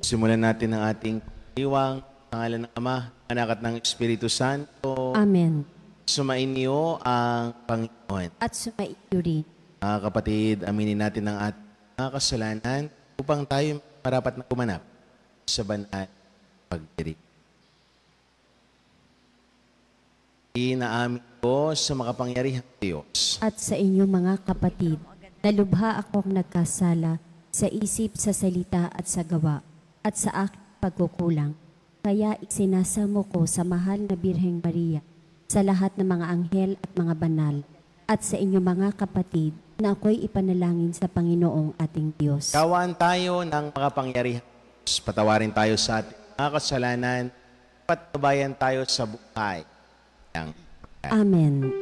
Simulan natin ang ating iwang pangalan ng Ama, Anak at ng Espiritu Santo. Amen. Sumainyo ang Panginoon. At sumaiyo rin. Mga kapatid, aminin natin ang ating mga kasalanan upang tayo marapat na kumanap sa banal pagdiri. Inaamin ko sa makapangyarihang Diyos At sa inyo mga kapatid, nalubha akong nagkasala sa isip, sa salita at sa gawa, at sa aking pagkukulang. Kaya isinasamo ko sa mahal na Birheng Maria, sa lahat ng mga anghel at mga banal, at sa inyo mga kapatid, na ako'y ipanalangin sa Panginoong ating Diyos. Kawaan tayo ng makapangyarihang Diyos. Patawarin tayo sa ating mga kasalanan. Patnubayan tayo sa buhay. Amen.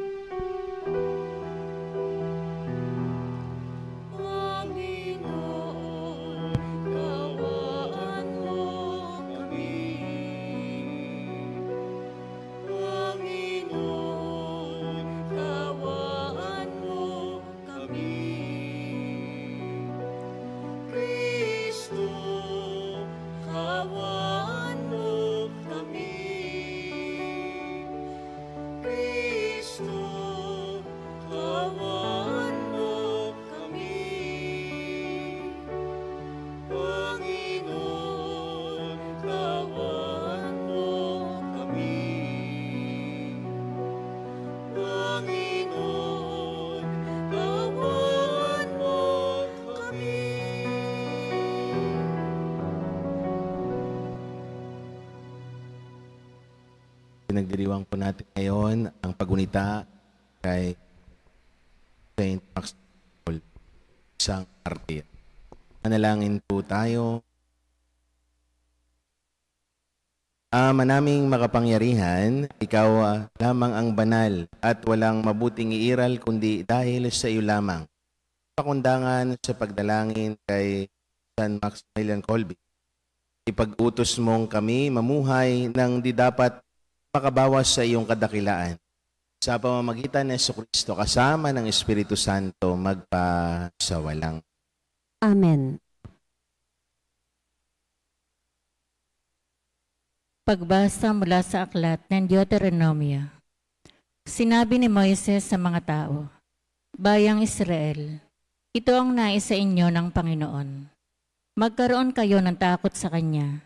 Pinagdiriwang po natin ngayon ang pagunita kay Saint Max Paul, isang martir. Manalangin po tayo. Ama naming makapangyarihan, ikaw lamang ang banal at walang mabuting iiral kundi dahil sa iyo lamang. Pakundangan sa pagdalangin kay San Maximilian Kolbe. Ipag-utos mong kami mamuhay ng di dapat makabawas sa iyong kadakilaan. Sa pamamagitan ng Jesucristo kasama ng Espiritu Santo magpasawalang. Amen. Pagbasa mula sa aklat ng Deuteronomio. Sinabi ni Moises sa mga tao, Bayang Israel, ito ang nais sa inyo ng Panginoon. Magkaroon kayo ng takot sa Kanya.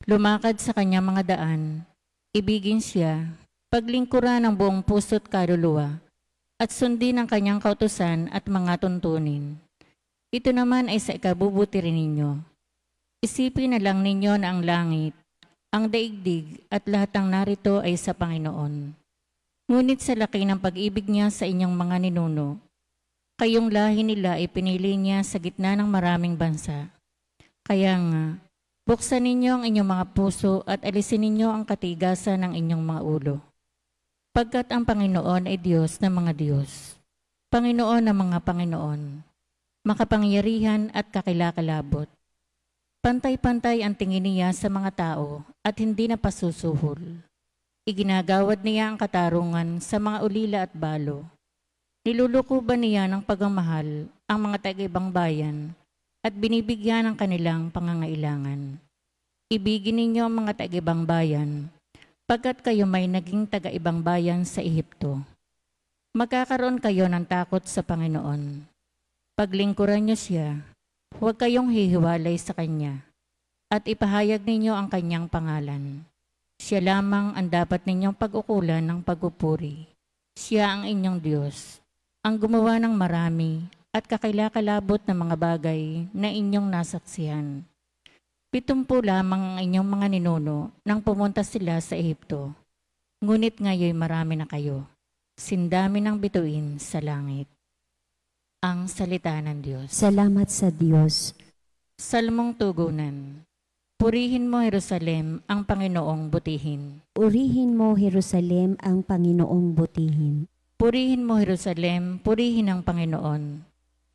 Lumakad sa Kanyang mga daan. Ibigin siya, paglingkuran ng buong puso't kaluluwa, at sundin ang kanyang kautusan at mga tuntunin. Ito naman ay sa ikabubuti rin ninyo. Isipin na lang ninyo na ang langit, ang daigdig at lahat ng narito ay sa Panginoon. Ngunit sa laki ng pag-ibig niya sa inyong mga ninuno, kayong lahi nila ay pinili niya sa gitna ng maraming bansa. Kaya nga, buksan ninyo ang inyong mga puso at alisin ninyo ang katigasan ng inyong mga ulo. Pagkat ang Panginoon ay Diyos ng mga Diyos, Panginoon ng mga Panginoon, makapangyarihan at kakilakalabot. Pantay-pantay ang tingin niya sa mga tao at hindi na pasusuhol. Iginagawad niya ang katarungan sa mga ulila at balo. Niluluko ba niya ng pagmamahal ang mga taga-ibang bayan at binibigyan ng kanilang pangangailangan. Ibigin ninyo ang mga taga-ibang bayan, pagkat kayo may naging taga-ibang bayan sa Ehipto. Magkakaroon kayo ng takot sa Panginoon. Paglingkuran niyo siya, huwag kayong hihiwalay sa Kanya, at ipahayag ninyo ang Kanyang pangalan. Siya lamang ang dapat ninyong pag-ukulan ng pagpupuri. Siya ang inyong Diyos, ang gumawa ng marami at kakilakalabot na mga bagay na inyong nasaksihan. 70 lamang ang inyong mga ninuno nang pumunta sila sa Ehipto. Ngunit ngayon marami na kayo. Sindami ng bituin sa langit. Ang salita ng Diyos. Salamat sa Diyos. Salmong tugunan. Purihin mo, Jerusalem, ang Panginoong butihin. Purihin mo, Jerusalem, ang Panginoong butihin. Purihin mo, Jerusalem, purihin ang Panginoon.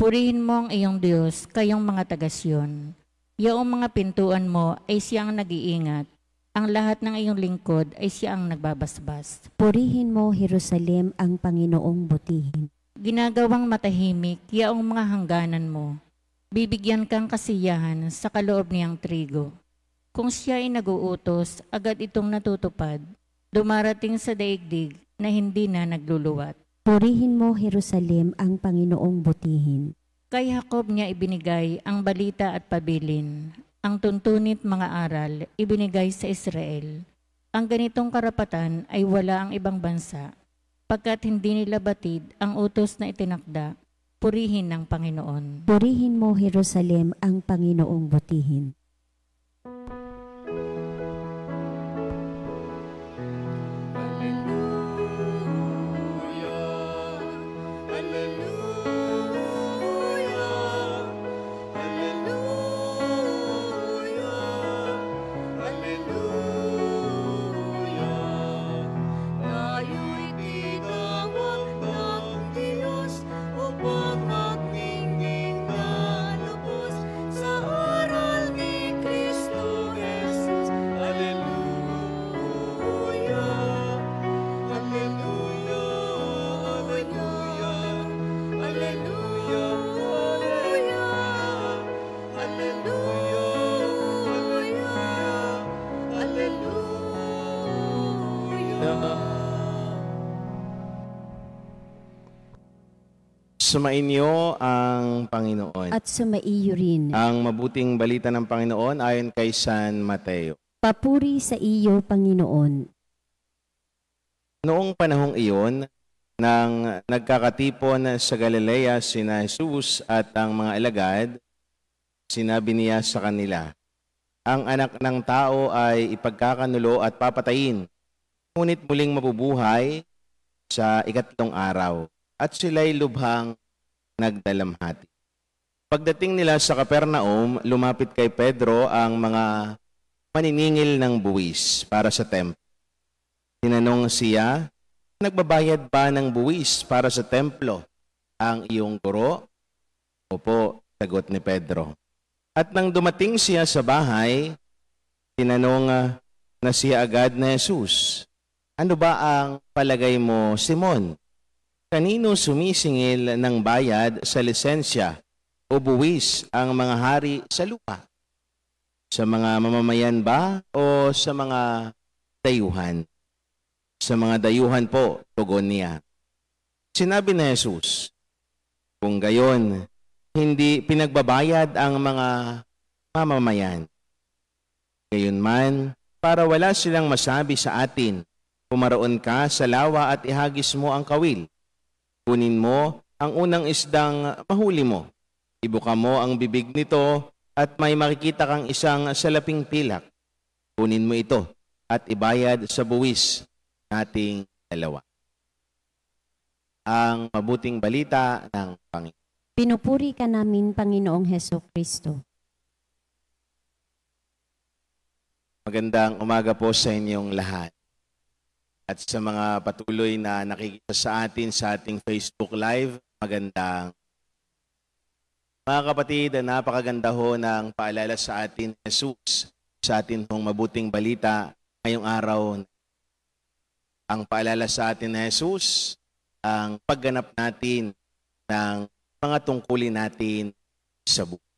Purihin mo ang iyong Diyos, kayong mga taga-Siyon. Yaong mga pintuan mo ay siya ang nag-iingat. Ang lahat ng iyong lingkod ay siya ang nagbabasbas. Purihin mo, Jerusalem, ang Panginoong butihin. Ginagawang matahimik, yaong mga hangganan mo. Bibigyan kang kasiyahan sa kaloob niyang trigo. Kung siya ay nag-uutos, agad itong natutupad, dumarating sa daigdig na hindi na nagluluwat. Purihin mo, Jerusalem, ang Panginoong butihin. Kay Jacob niya ibinigay ang balita at pabilin, ang tuntunit mga aral ibinigay sa Israel. Ang ganitong karapatan ay wala ang ibang bansa, pagkat hindi nila batid ang utos na itinakda, purihin ng Panginoon. Purihin mo, Jerusalem, ang Panginoong butihin. Sumainyo ang Panginoon. At sumaiyo rin. Ang mabuting balita ng Panginoon ayon kay San Mateo. Papuri sa iyo, Panginoon. Noong panahong iyon, nang nagkakatipon sa Galilea sina Jesus at ang mga alagad, sinabi niya sa kanila, ang anak ng tao ay ipagkakanulo at papatayin, ngunit muling mabubuhay sa ikatlong araw. At sila'y lubhang nagdalamhati. Pagdating nila sa Capernaum, lumapit kay Pedro ang mga maniningil ng buwis para sa templo. Tinanong siya, nagbabayad ba ng buwis para sa templo ang iyong guro? Opo, sagot ni Pedro. At nang dumating siya sa bahay, tinanong na siya agad na Jesus, ano ba ang palagay mo, Simon? Kanino sumisingil ng bayad sa lisensya o buwis ang mga hari sa lupa? Sa mga mamamayan ba o sa mga dayuhan? Sa mga dayuhan po, tugon niya. Sinabi ni Jesus, kung gayon, hindi pinagbabayad ang mga mamamayan. Gayunman, para wala silang masabi sa atin, pumaroon ka sa lawa at ihagis mo ang kawil. Kunin mo ang unang isdang mahuli mo. Ibuka mo ang bibig nito at may makikita kang isang salaping pilak. Kunin mo ito at ibayad sa buwis nating dalawa. Ang mabuting balita ng Panginoon. Pinupuri ka namin, Panginoong Hesukristo. Magandang umaga po sa inyong lahat. At sa mga patuloy na nakikita sa atin sa ating Facebook Live, magandang. Mga kapatid, napakaganda ho ng paalala sa atin, Jesus, sa atin hong mabuting balita ngayong araw. Ang paalala sa atin na Jesus, ang pagganap natin ng mga tungkulin natin sa buhay.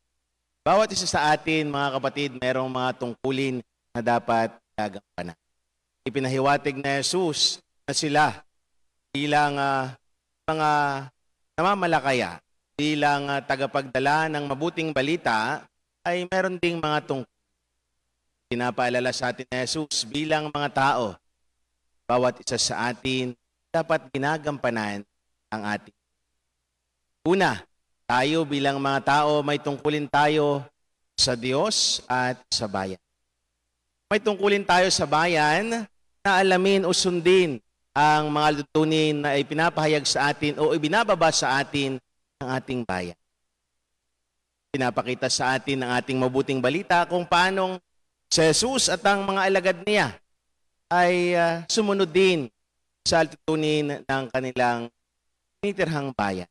Bawat isa sa atin, mga kapatid, mayroong mga tungkulin na dapat gagampanan. Ipinahiwatig na Jesus na sila bilang mga namamalakaya, bilang tagapagdala ng mabuting balita, ay meron ding mga tungkol. Pinapaalala sa atin na Jesus bilang mga tao, bawat isa sa atin dapat ginagampanan ang ating. Una, tayo bilang mga tao may tungkulin tayo sa Diyos at sa bayan. May tungkulin tayo sa bayan na alamin o sundin ang mga lutunin na ipinapahayag sa atin o ibinababa sa atin ng ating bayan. Pinapakita sa atin ng ating mabuting balita kung paanong si Jesus at ang mga alagad niya ay sumunod din sa lutunin ng kanilang tinitirhang bayan.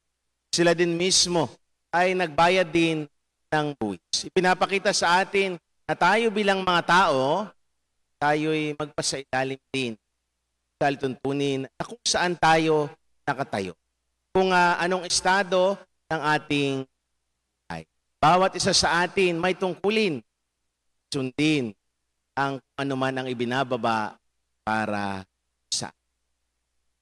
Sila din mismo ay nagbayad din ng buwis. Ipinapakita sa atin na tayo bilang mga tao, tayo'y magpasailalim din sa tuntunin na kung saan tayo nakatayo. Kung anong estado ng ating ay. Bawat isa sa atin may tungkulin, sundin ang kung ano man ang ibinababa para sa.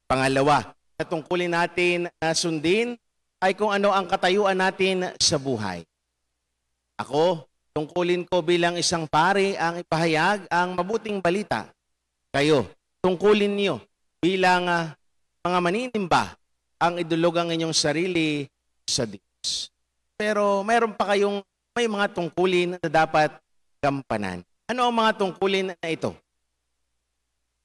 Pangalawa, na tungkulin natin na sundin ay kung ano ang katayuan natin sa buhay. Ako, tungkulin ko bilang isang pari ang ipahayag ang mabuting balita. Kayo, tungkulin niyo bilang mga maninimba ang idulog ang inyong sarili sa Diyos. Pero mayroon pa kayong may mga tungkulin na dapat gampanan. Ano ang mga tungkulin na ito?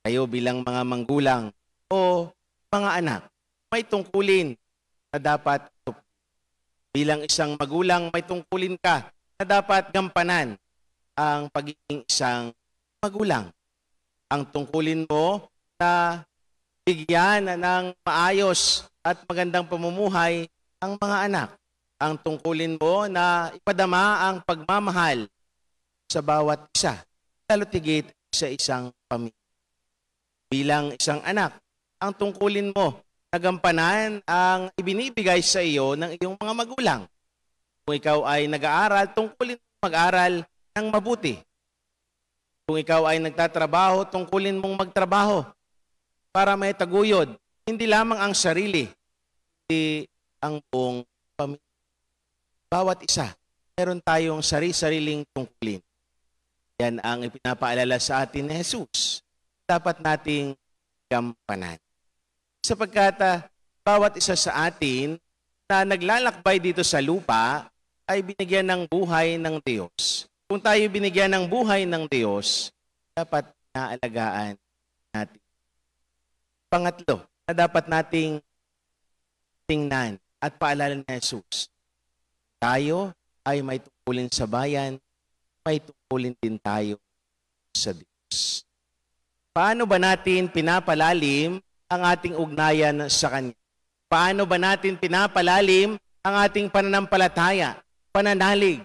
Kayo bilang mga manggulang o mga anak, may tungkulin na dapat bilang isang magulang, may tungkulin ka na dapat gampanan ang pagiging isang magulang. Ang tungkulin mo na bigyan ng maayos at magandang pamumuhay ang mga anak. Ang tungkulin mo na ipadama ang pagmamahal sa bawat isa, lalo tigit sa isang pamilya. Bilang isang anak, ang tungkulin mo na gampanan ang ibinibigay sa iyo ng iyong mga magulang. Kung ikaw ay nag-aaral, tungkulin mo mag-aral ng mabuti. Kung ikaw ay nagtatrabaho, tungkulin mong magtrabaho para may taguyod, hindi lamang ang sarili, hindi ang buong pamilya. Bawat isa, meron tayong sari-sariling tungkulin. Yan ang ipinapaalala sa atin ni Jesus. Dapat nating gampanan. Sapagkat bawat isa sa atin na naglalakbay dito sa lupa ay binigyan ng buhay ng Diyos. Kung tayo binigyan ng buhay ng Diyos, dapat naalagaan natin. Pangatlo, na dapat nating tingnan at paalala ni Jesus. Tayo ay may tungkulin sa bayan, may tungkulin din tayo sa Diyos. Paano ba natin pinapalalim ang ating ugnayan sa Kanya? Paano ba natin pinapalalim ang ating pananampalataya, pananalig?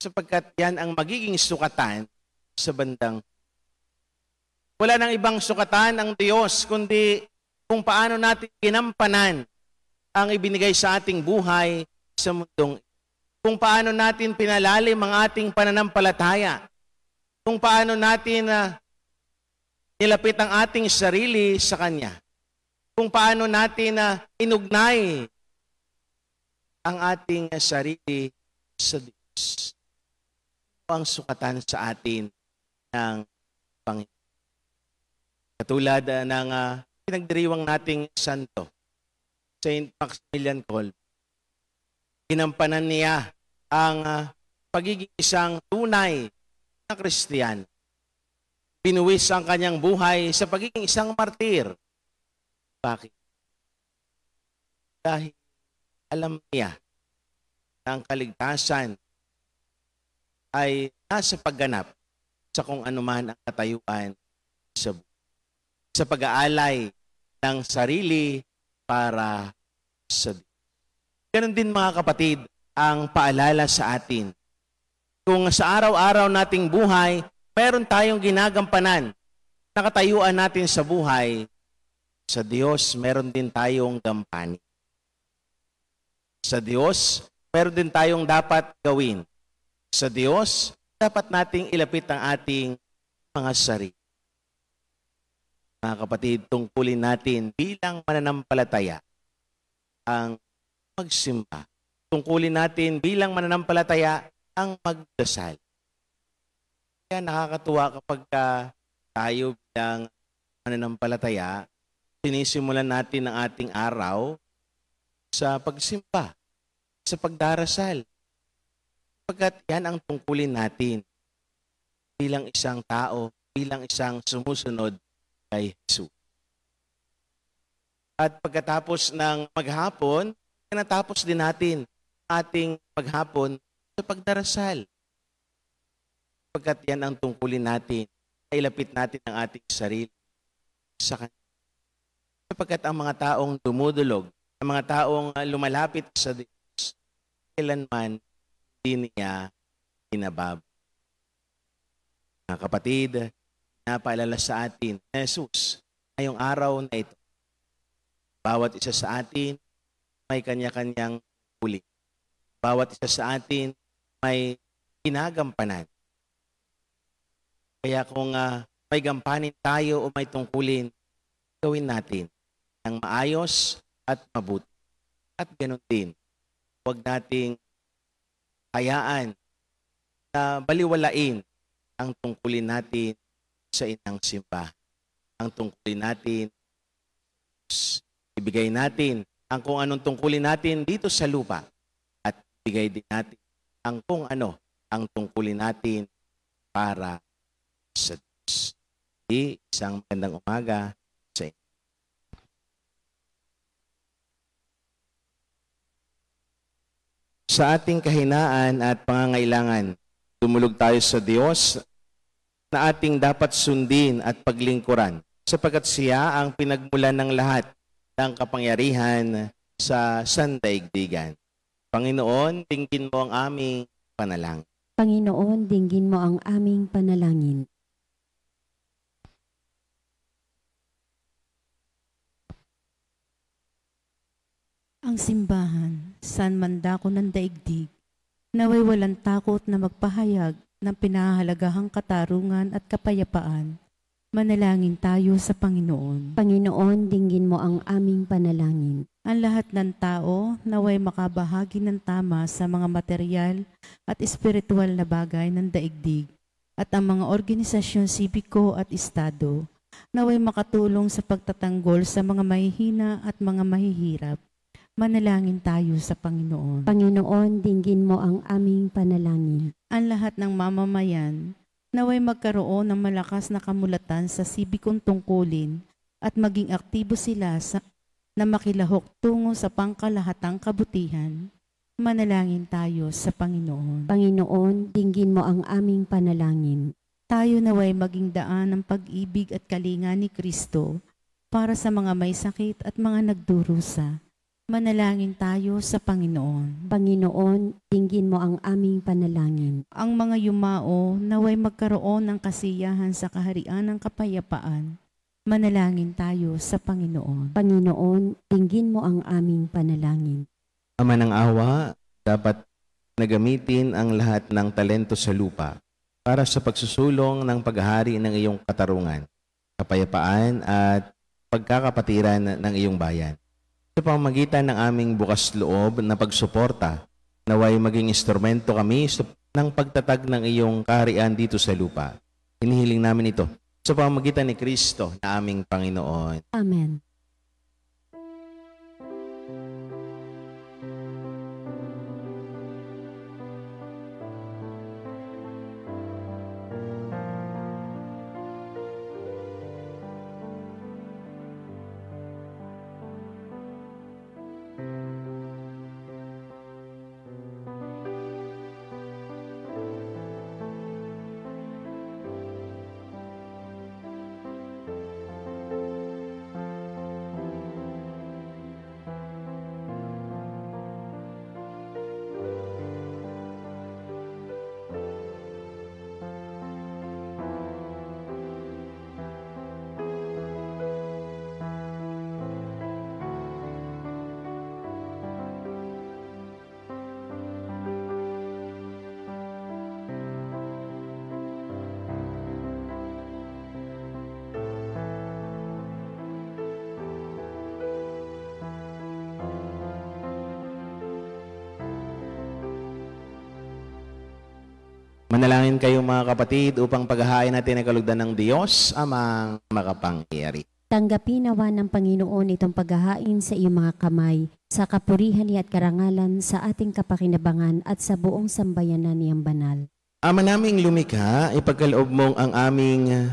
Sapagkat yan ang magiging sukatan sa bandang. Wala nang ibang sukatan ang Diyos, kundi kung paano natin ginampanan ang ibinigay sa ating buhay sa mundong. Kung paano natin pinalalim ang ating pananampalataya. Kung paano natin nilapit ang ating sarili sa Kanya. Kung paano natin inugnay ang ating sarili sa Diyos. Ito ang sukatan sa atin ng Panginoon. Katulad ng pinagdiriwang nating santo, Saint Maximilian Kolbe. Ginampanan niya ang pagiging isang tunay na Kristiyano. Pinuwis ang kanyang buhay sa pagiging isang martir. Bakit? Dahil alam niya na ang kaligtasan ay nasa pagganap sa kung anuman ang katayuan sa buhay. Sa pag-aalay ng sarili para sa Diyos. Ganon din mga kapatid ang paalala sa atin. Kung sa araw-araw nating buhay, meron tayong ginagampanan, nakatayuan natin sa buhay, sa Diyos meron din tayong gampanin. Sa Diyos, meron din tayong dapat gawin. Sa Diyos, dapat nating ilapit ang ating mga sarili. Mga kapatid, tungkulin natin bilang mananampalataya ang magsimba. Tungkulin natin bilang mananampalataya ang magdasal. Kaya nakakatuwa kapag tayo bilang mananampalataya, sinisimulan natin ang ating araw sa pagsimba, sa pagdarasal. Pagkat yan ang tungkulin natin bilang isang tao, bilang isang sumusunod kay Jesus. At pagkatapos ng maghapon, natapos din natin ating maghapon sa pagdarasal. Pagkat yan ang tungkulin natin, ay ilapit natin ang ating sarili sa Kanya. Sapagkat ang mga taong dumudulog, ang mga taong lumalapit sa Diyos, kailanman hindi niya hinabab. Mga kapatid, napaalala sa atin, Jesus, ngayong araw na ito, bawat isa sa atin may kanya-kanyang huli. Bawat isa sa atin may ginagampanan. Kaya kung may gampanin tayo o may tungkulin, gawin natin ng maayos at mabuti. At ganoon din, huwag nating hayaan na baliwalain ang tungkulin natin sa inang simbahan. Ang tungkulin natin, ibigay natin ang kung anong tungkulin natin dito sa lupa at ibigay din natin ang kung ano ang tungkulin natin para sa Diyos. Isang magandang umaga sa inyo. Sa ating kahinaan at pangangailangan, dumulog tayo sa Diyos na ating dapat sundin at paglingkuran sapagkat siya ang pinagmulan ng lahat ng kapangyarihan sa sandaigdigan. Panginoon, dinggin mo ang aming panalangin. Panginoon, dinggin mo ang aming panalangin. Ang simbahan, saan man dako ng daigdig, naway walang takot na magpahayag ng pinahahalagahang katarungan at kapayapaan. Manalangin tayo sa Panginoon. Panginoon, dinggin mo ang aming panalangin. Ang lahat ng tao naway makabahagi ng tama sa mga material at espiritual na bagay ng daigdig at ang mga organisasyon sibiko at estado naway makatulong sa pagtatanggol sa mga mahihina at mga mahihirap. Manalangin tayo sa Panginoon. Panginoon, dinggin mo ang aming panalangin. Ang lahat ng mamamayan naway magkaroon ng malakas na kamulatan sa sibikong tungkulin at maging aktibo sila na makilahok tungo sa pangkalahatang kabutihan. Manalangin tayo sa Panginoon. Panginoon, dinggin mo ang aming panalangin. Tayo naway maging daan ng pag-ibig at kalinga ni Kristo para sa mga may sakit at mga nagdurusa. Manalangin tayo sa Panginoon. Panginoon, dinggin mo ang aming panalangin. Ang mga yumao naway magkaroon ng kasiyahan sa kaharian ng kapayapaan. Manalangin tayo sa Panginoon. Panginoon, dinggin mo ang aming panalangin. Ama ng awa, dapat nagamitin ang lahat ng talento sa lupa para sa pagsusulong ng paghahari ng iyong katarungan, kapayapaan at pagkakapatiran ng iyong bayan. Sa pamamagitan ng aming bukas loob na pagsuporta, naway maging instrumento kami ng pagtatag ng iyong kaharian dito sa lupa. Hinihiling namin ito sa pamamagitan ni Kristo na aming Panginoon. Amen. Manalangin kayo mga kapatid upang paghahain natin ang kalugdan ng Diyos, amang makapangyari. Tanggapin nawa ng Panginoon itong paghahain sa iyong mga kamay, sa kapurihan niya at karangalan sa ating kapakinabangan at sa buong sambayanan niyang banal. Ama naming lumikha, ipagkaloob mong ang aming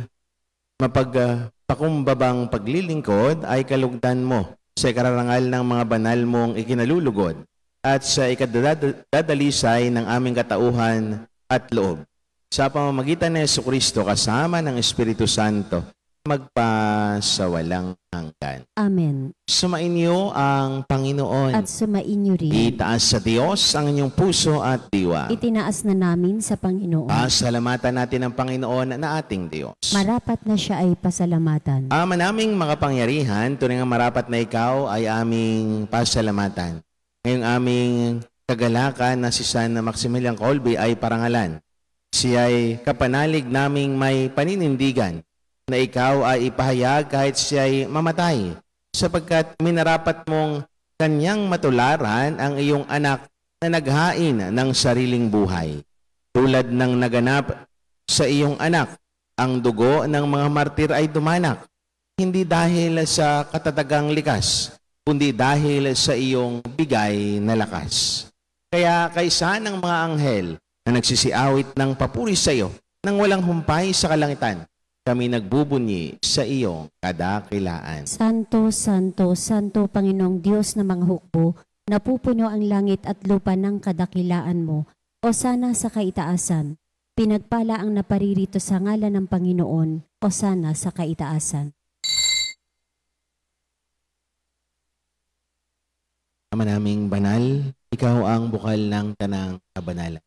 mapagpakumbabang paglilingkod ay kalugdan mo sa ikararangal ng mga banal mong ikinalulugod at sa ikadadalisay ng aming katauhan at loob. Sa pamamagitan ni Jesucristo kasama ng Espiritu Santo, magpasawalang hanggan. Amen. Sumainyo ang Panginoon. At sumainyo rin. Itaas sa Diyos ang inyong puso at diwa. Itinaas na namin sa Panginoon. Pasalamatan natin ang Panginoon na ating Diyos. Marapat na siya ay pasalamatan. Ama naming makapangyarihan, tunay nga marapat na ikaw ay aming pasalamatan. Ngayong aming kagalakan na si San Maximilian Kolbe ay parangalan. Siya'y kapanalig naming may paninindigan na ikaw ay ipahayag kahit siya'y mamatay, sapagkat minarapat mong kanyang matularan ang iyong anak na naghain ng sariling buhay. Tulad ng naganap sa iyong anak, ang dugo ng mga martir ay dumanak, hindi dahil sa katatagang likas, kundi dahil sa iyong bigay na lakas. Kaya kaysa ng mga anghel na nagsisiawit ng papuri sa iyo nang walang humpay sa kalangitan, kami nagbubunyi sa iyong kadakilaan. Santo, Santo, Santo, Panginoong Diyos ng mga hukbo, napupuno ang langit at lupa ng kadakilaan mo. O sana sa kaitaasan, pinagpala ang naparirito sa ngalan ng Panginoon. O sana sa kaitaasan. Ama naming banal, ikaw ang bukal ng tanang kabanalan.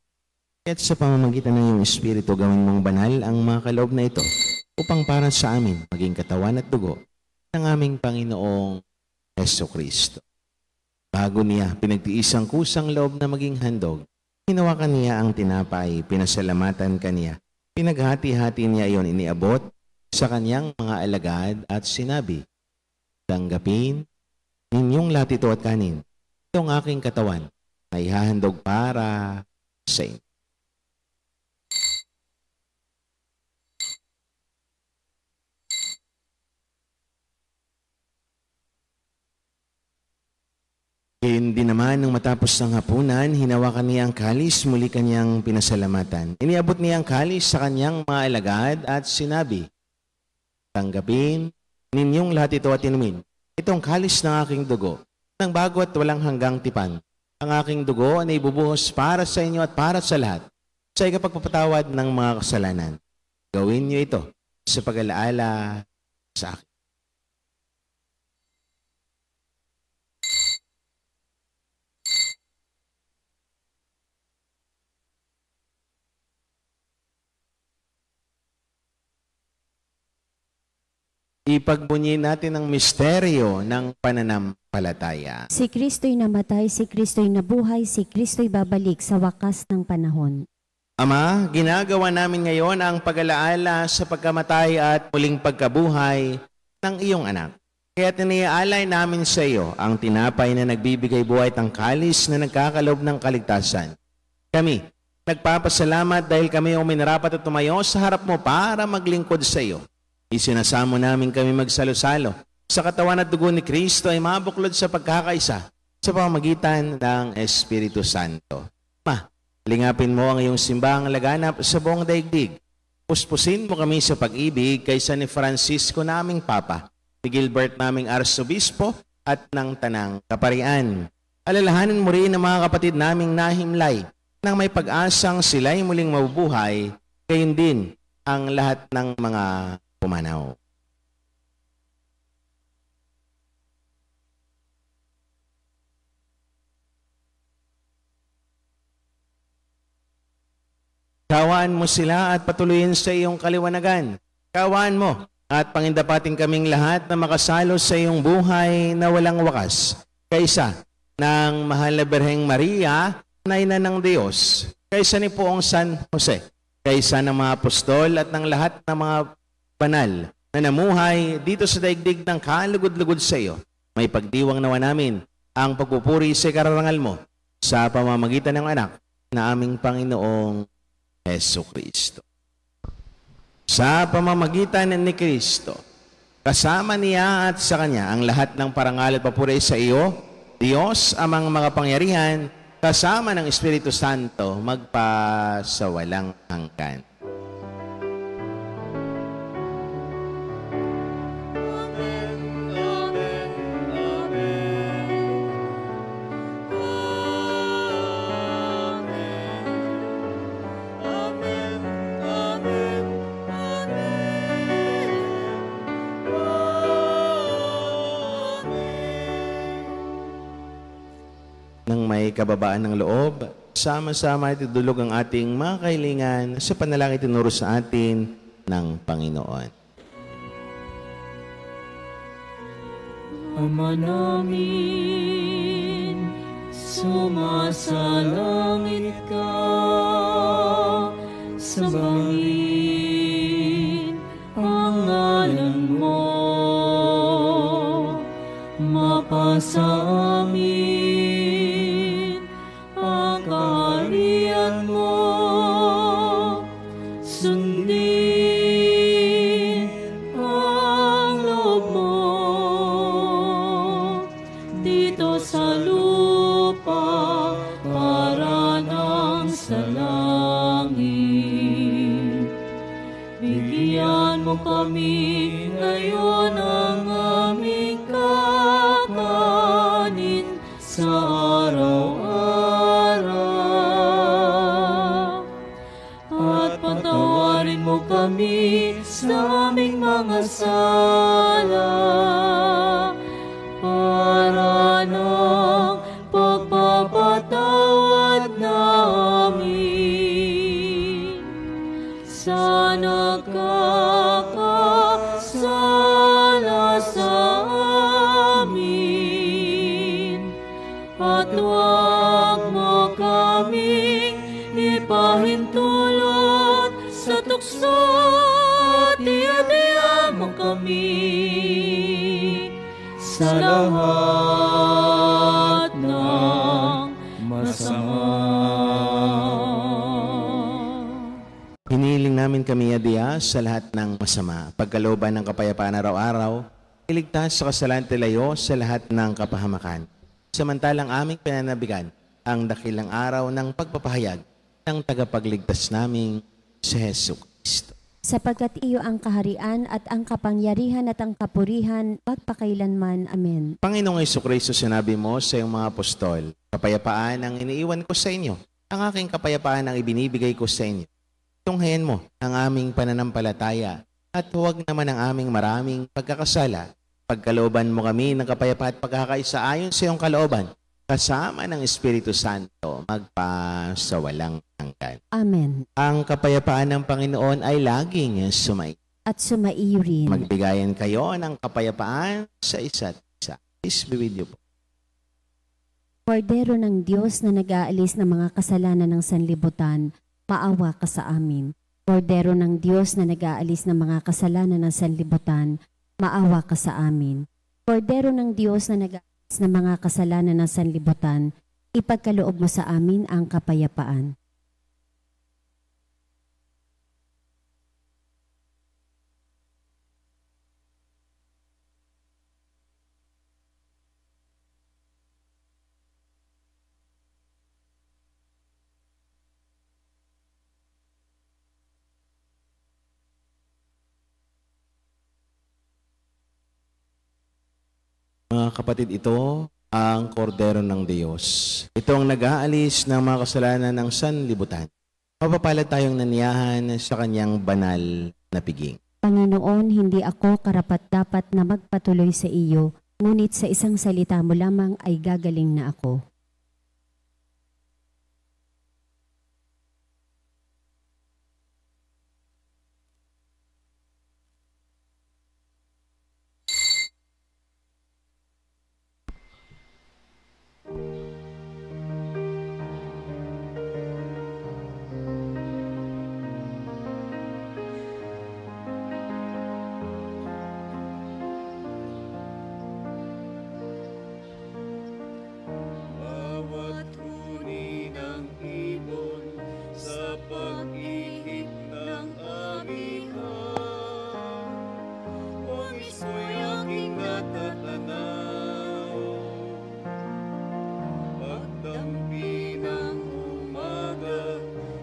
At sa pamamagitan ng iyong Espiritu, gawin mong banal ang mga kaloob na ito upang para sa amin maging katawan at dugo ng aming Panginoong Jesucristo. Bago niya pinagtiis ang kusang loob na maging handog, hinawakan niya ang tinapay, pinasalamatan kaniya, pinaghati-hati niya iyon, iniabot sa kanyang mga alagad at sinabi, tanggapin ninyong lahat ito at kanin. Itong aking katawan na ihahandog para sa inyo. Hindi naman nung matapos ng hapunan, hinawakan niya ang kalis, muli kanyang pinasalamatan. Iniabot niya ang kalis sa kanyang mga alagad at sinabi, tanggapin ninyong lahat ito at inumin. Itong kalis ng aking dugo, ng bago at walang hanggang tipan. Ang aking dugo ay ibubuhos para sa inyo at para sa lahat, sa ikapagpapatawad ng mga kasalanan. Gawin niyo ito sa pag-alaala sa akin. Ipagbunyi natin ang misteryo ng pananampalataya. Si Kristo'y namatay, si Kristo'y nabuhay, si Kristo'y babalik sa wakas ng panahon. Ama, ginagawa namin ngayon ang pag-alaala sa pagkamatay at muling pagkabuhay ng iyong anak. Kaya tiniaalay namin sa iyo ang tinapay na nagbibigay buhay at ang kalis na nagkakaloob ng kaligtasan. Kami, nagpapasalamat dahil kami ang minarapat at tumayo sa harap mo para maglingkod sa iyo. Isinasamo namin kami magsalo-salo sa katawan at dugo ni Kristo ay mabuklod sa pagkakaisa sa pamamagitan ng Espiritu Santo. Lingapin mo ang iyong simbahang laganap sa buong daigdig. Puspusin mo kami sa pag-ibig kaysa ni Francisco naming Papa, ni Gilbert naming Arsobispo at ng Tanang Kaparian. Alalahanin mo rin ang mga kapatid naming nahimlay nang may pag-asang sila'y muling mabubuhay, gayon din ang lahat ng mga pumanaw. Kawaan mo sila at patuloyin sa iyong kaliwanagan. Kawaan mo at pangindapating kaming lahat na makasalo sa iyong buhay na walang wakas. Kaysa ng mahal na Birheng Maria, na ina ng Diyos. Kaysa ni Poong San Jose. Kaysa ng mga apostol at ng lahat ng mga banal na namuhay dito sa daigdig ng kalugod-lugod sa iyo. May pagdiwang nawa namin ang pagpupuri sa kararangal mo sa pamamagitan ng anak na aming Panginoong Jesucristo. Sa pamamagitan ni Kristo, kasama niya at sa Kanya ang lahat ng parangal at papuri sa iyo, Diyos amang makapangyarihan, kasama ng Espiritu Santo, magpasawalang hanggan. Nang may kababaan ng loob, sama-sama itudulog ang ating mga kahilingan sa panalangin tinuro sa atin ng Panginoon. Ama namin, sumasalangit ka, sambahin ang ngalan mo, mapasa amin ang kaharian mo, sundin ang loob mo dito sa lupa para nang sa langit. Bigyan mo kami ngayon ang aming kakanin sa araw-araw. At patawarin mo kami sa aming mga sala para ng pagpapatawad namin sa nagkakasala sa amin. At huwag mo kaming ipahintulot sa tukso, at iadya mo kami sa lahat ng masama. Hinihiling namin kami, Adya, sa lahat ng masama, pagkalooban ng kapayapaan araw-araw, iligtas sa kasalanan tilayo sa lahat ng kapahamakan. Samantalang aming pinanabigan ang dakilang araw ng pagpapahayag ng tagapagligtas naming si Hesus Kristo. Sapagkat iyo ang kaharian at ang kapangyarihan at ang kapurihan magpakailanman. Amen. Panginoong Jesucristo, sinabi mo sa iyong mga apostol, kapayapaan ang iniiwan ko sa inyo, ang aking kapayapaan ang ibinibigay ko sa inyo. Tunghayan mo ang aming pananampalataya at huwag naman ang aming maraming pagkakasala. Pagkalooban mo kami ng kapayapaan at pagkakaisa ayon sa iyong kalooban, kasama ng Espiritu Santo, magpasawalang hanggan. Amen. Ang kapayapaan ng Panginoon ay laging sumay. At sumaiyo rin. Magbigayan kayo ng kapayapaan sa isa't isa. Peace be with you po. Kordero ng Diyos na nag-aalis ng mga kasalanan ng sanlibutan, maawa ka sa amin. Kordero ng Diyos na nag-aalis ng mga kasalanan ng sanlibutan, maawa ka sa amin. Kordero ng Diyos na nag-aalis ng mga kasalanan ng sanlibutan, ipagkaloob mo sa amin ang kapayapaan. Mga kapatid, ito ang kordero ng Diyos. Ito ang nag-aalis ng mga kasalanan ng sanlibutan. Mapapalad tayong naniyahan sa kanyang banal na piging. Panginoon, hindi ako karapat-dapat na magpatuloy sa iyo, ngunit sa isang salita mo lamang ay gagaling na ako. Bawat huni ng ibon sa pag-ihip ng amihan, o misto'y aking natatanaw. Pagdampi ng umaga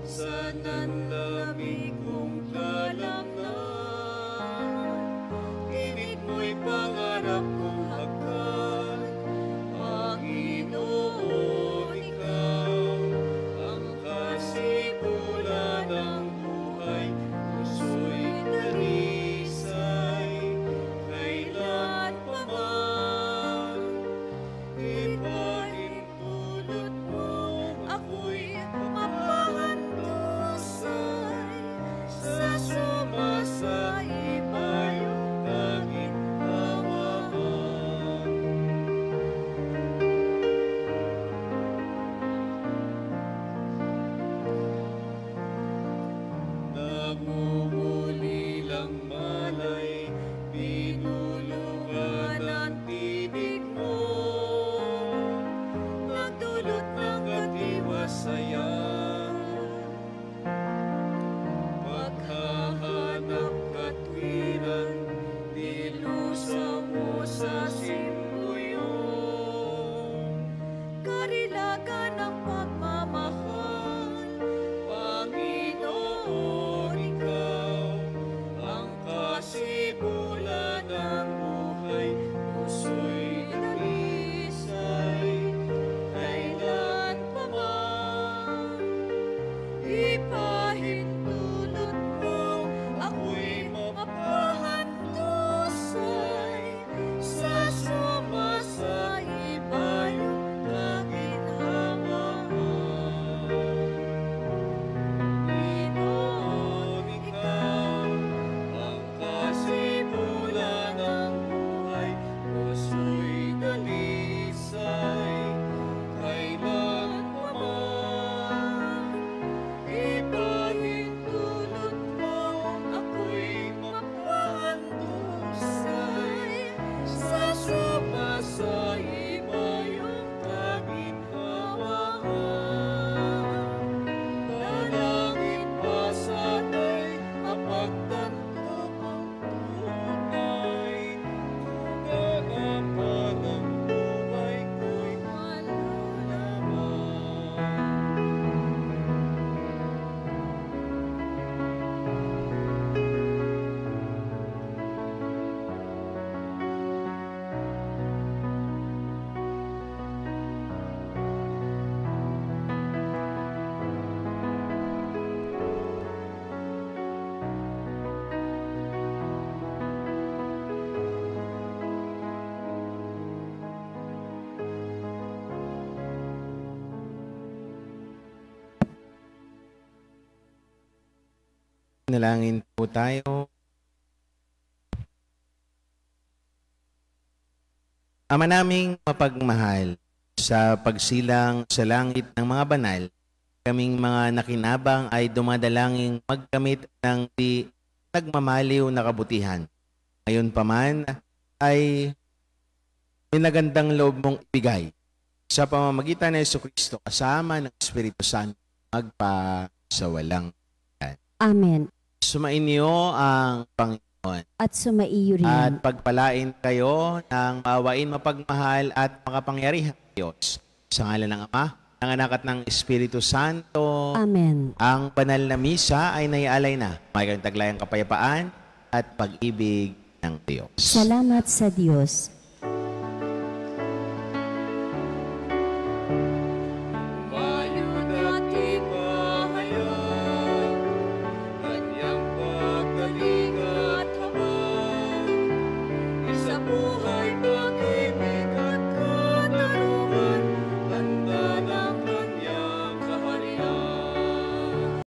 sa nanlamig kong kalamnan, init mo'y pangarap kong hagkan. Panginoon, ikaw ang kasimulan ng buhay, puso'y darisay, kailan pa man. Ipahintulot mo ako'y mapahandog sa Nangungulilang malay, pinulungan ang tinig mo. Nagdulot ng katiwasayan, paghahanap katwiran, nilusaw mo sa simbuyon. Karilagan ng pagmamahal, Panginoon, Ikaw ang kasibulan ng buhay. Puso'y nagdisay, kailan pa man. Ipahintulot mo, ako'y mapahandusay. Sa sumasaiba yung kaginhawaan. Panginoon, Ikaw ang kasibulan ng buhay. Puso'y dalisay, kailan pa man. Ipahintulot mo, ako'y mapahandusay. Sa sumasaiba yung kaginhawaan. Dalangin pa sana'y mapagtanto ang tunay. Kaganapan ng buhay ko'y malalaman. Nalangin po tayo. Ama naming mapagmahal, sa pagsilang sa langit ng mga banal, kaming mga nakinabang ay dumadalangin magkamit ng di nagmamaliw na kabutihan. Ngayon pa man ay pinagandang loob mong ibigay sa pamamagitan ng Jesucristo kasama ng Espiritu Santo magpasawalang. Amen. Sumainyo ang Panginoon At sumaiyo rin. at pagpalain kayo ng maawain mapagmahal at makapangyarihang Diyos. Sa ngalan ng Ama, ng Anak at ng Espiritu Santo. Amen. Ang banal na misa ay naialay na. May kayong taglayang kapayapaan at pag-ibig ng Diyos. Salamat sa Diyos.